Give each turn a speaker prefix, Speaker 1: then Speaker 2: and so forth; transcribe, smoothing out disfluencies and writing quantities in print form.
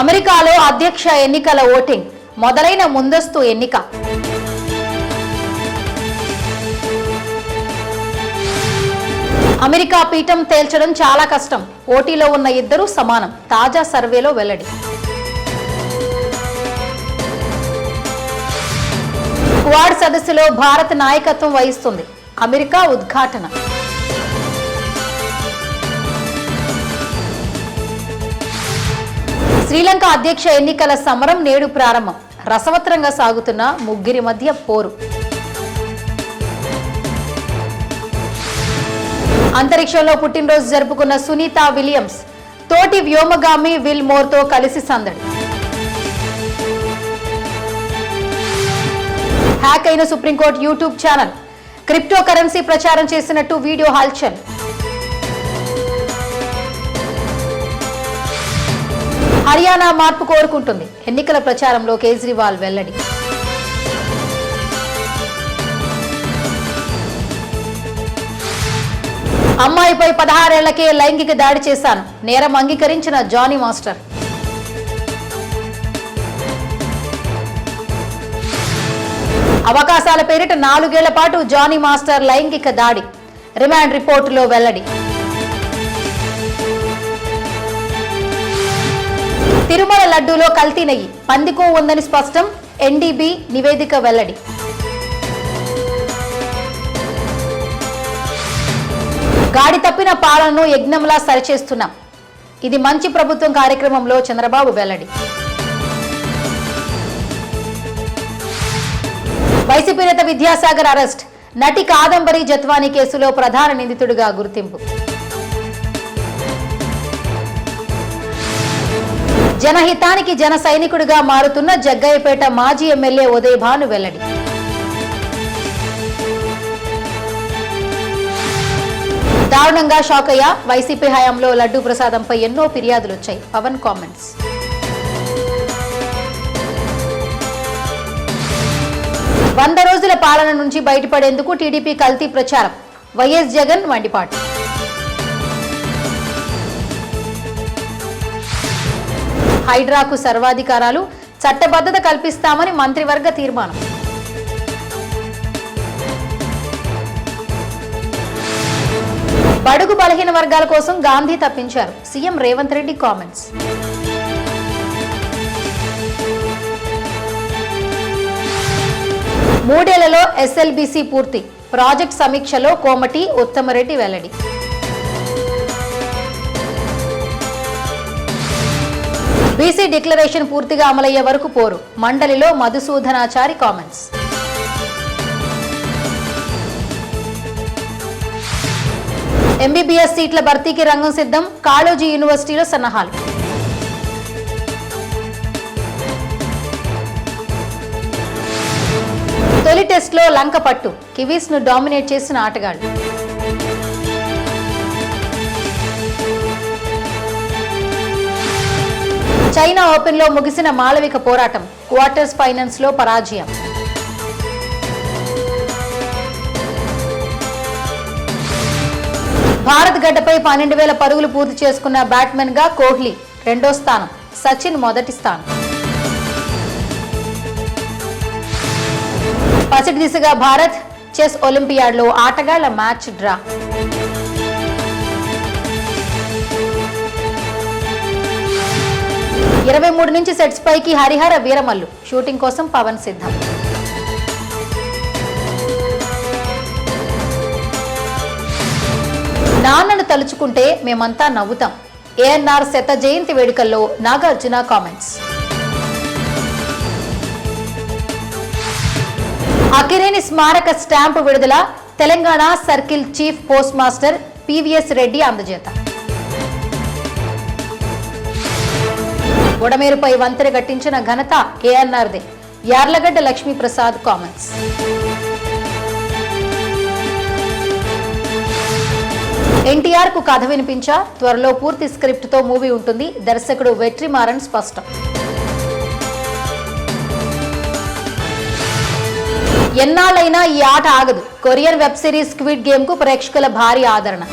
Speaker 1: అమెరికాలో అధ్యక్ష ఎన్నికల ఓటింగ్ మొదలైన ముందస్తు ఎన్నిక. అమెరికా పీఠం తేల్చడం చాలా కష్టం. పోటీలో ఉన్న ఇద్దరు సమానం. తాజా సర్వేలో వెల్లడి. క్వాడ్ సదస్సులో భారత్ నాయకత్వం వహిస్తుంది. అమెరికా ఉద్ఘాటన. శ్రీలంక అధ్యక్ష ఎన్నికల సమరం నేడు ప్రారంభం. రసవత్రంగా సాగుతున్న ముగ్గురి మధ్య పోరు. అంతరిక్షంలో పుట్టినరోజు జరుపుకున్న సునీత విలియమ్స్ తోటి వ్యోమగామి విల్ మోర్తో కలిసి సందడి. హ్యాక్ అయిన supreme court YouTube channel. Crypto currency ప్రచారం చేసినట్టు వీడియో హల్చల్. హర్యానా మార్పు కోరుకుంటుంది. ఎన్నికల ప్రచారంలో కేజ్రీవాల్ వెల్లడి. అమ్మాయిపై 16 ఏళ్లకే లైంగిక దాడి చేశాను. నేరం అంగీకరించిన జానీ మాస్టర్. అవకాశాల పేరిట 4 ఏళ్ల పాటు జానీ మాస్టర్ లైంగిక దాడి. రిమాండ్ రిపోర్టులో వెల్లడి. తిరుమల లడ్డూలో కల్తీ నెయ్యి, పందికో ఉందని స్పష్టం. ఎన్డీబీ నివేదిక వెల్లడి. గాడి తప్పిన పాలనను యజ్ఞంలా సరిచేస్తున్నాం. ఇది మంచి ప్రభుత్వం కార్యక్రమంలో చంద్రబాబు వెల్లడి. వైసీపీ నేత విద్యాసాగర్ అరెస్ట్. నటి కాదంబరి జత్వానీ కేసులో ప్రధాన నిందితుడిగా గుర్తింపు. జనహితానికి జన సైనికుడిగా మారుతున్న జగ్గయ్యపేట మాజీ ఎమ్మెల్యే ఉదయ్ భాను వెల్లడి. దారుణంగా షాక్ అయ్యా. వైసీపీ హయాంలో లడ్డూ ప్రసాదంపై ఎన్నో ఫిర్యాదులు వచ్చాయి. పవన్ కామెంట్స్. 100 రోజుల పాలన నుంచి బయటపడేందుకు టీడీపీ కల్తీ ప్రచారం. వైఎస్ జగన్ మండిపాటు. హైడ్రాకు సర్వాధికారాలు, చట్టబద్ధత కల్పిస్తామని మంత్రివర్గ తీర్మానం. బడుగు బలహీన వర్గాల కోసం గాంధీ తప్పించారు. CM Revanth Reddy comments. మూడేళ్లలో ఎస్ఎల్బీసీ పూర్తి. ప్రాజెక్ట్ సమీక్షలో కోమటి ఉత్తమరెడ్డి వెల్లడి. బీసీ డిక్లరేషన్ పూర్తిగా అమలయ్యే వరకు పోరు. మండలిలో మధుసూదనాచారి కామెంట్స్. ఎంబీబీఎస్ సీట్ల భర్తీకి రంగం సిద్ధం. కాళోజీ యూనివర్సిటీలో సన్నాహాలు. తొలి టెస్ట్లో లంక పట్టు. కివీస్ ను డామినేట్ చేసిన ఆటగాళ్లు. చైనా ఓపెన్ లో ముగిసిన మాళవిక పోరాటం. క్వార్టర్స్ ఫైనల్స్ లో పరాజయం. భారత్ గడ్డపై 12,000 పరుగులు పూర్తి చేసుకున్న బ్యాట్స్మెన్ గా కోహ్లీ 2వ స్థానం, సచిన్ మొదటి స్థానం. పసిడి దిశగా భారత్. చెస్ ఒలింపియాడ్లో ఆటగాళ్ల మ్యాచ్ డ్రా. ఇరవై 23 నుంచి సెట్స్ పైకి హరిహర వీరమల్లు. షూటింగ్ కోసం పవన్ సిద్ధం. నాన్నను తలుచుకుంటే మేమంతా నవ్వుతాం. ఏఎన్ఆర్ శత జయంతి వేడుకల్లో నాగార్జున కామెంట్స్. అకినేని స్మారక స్టాంపు విడుదల. Telangana circle chief postmaster PVS Reddy అందజేత. బుడమేరుపై వంతెన కట్టించిన ఘనత ఏఎన్ఆర్దే. యార్లగడ్డ లక్ష్మీప్రసాద్ కామెంట్స్. ఎన్టీఆర్ కు కథ వినిపించా. త్వరలో పూర్తి స్క్రిప్ట్ తో మూవీ ఉంటుంది. దర్శకుడు వెట్రిమారన్ స్పష్టం. ఎన్నాళ్ళైనా ఈ ఆట ఆగదు. Korean web series squid game కు ప్రేక్షకుల భారీ ఆదరణ.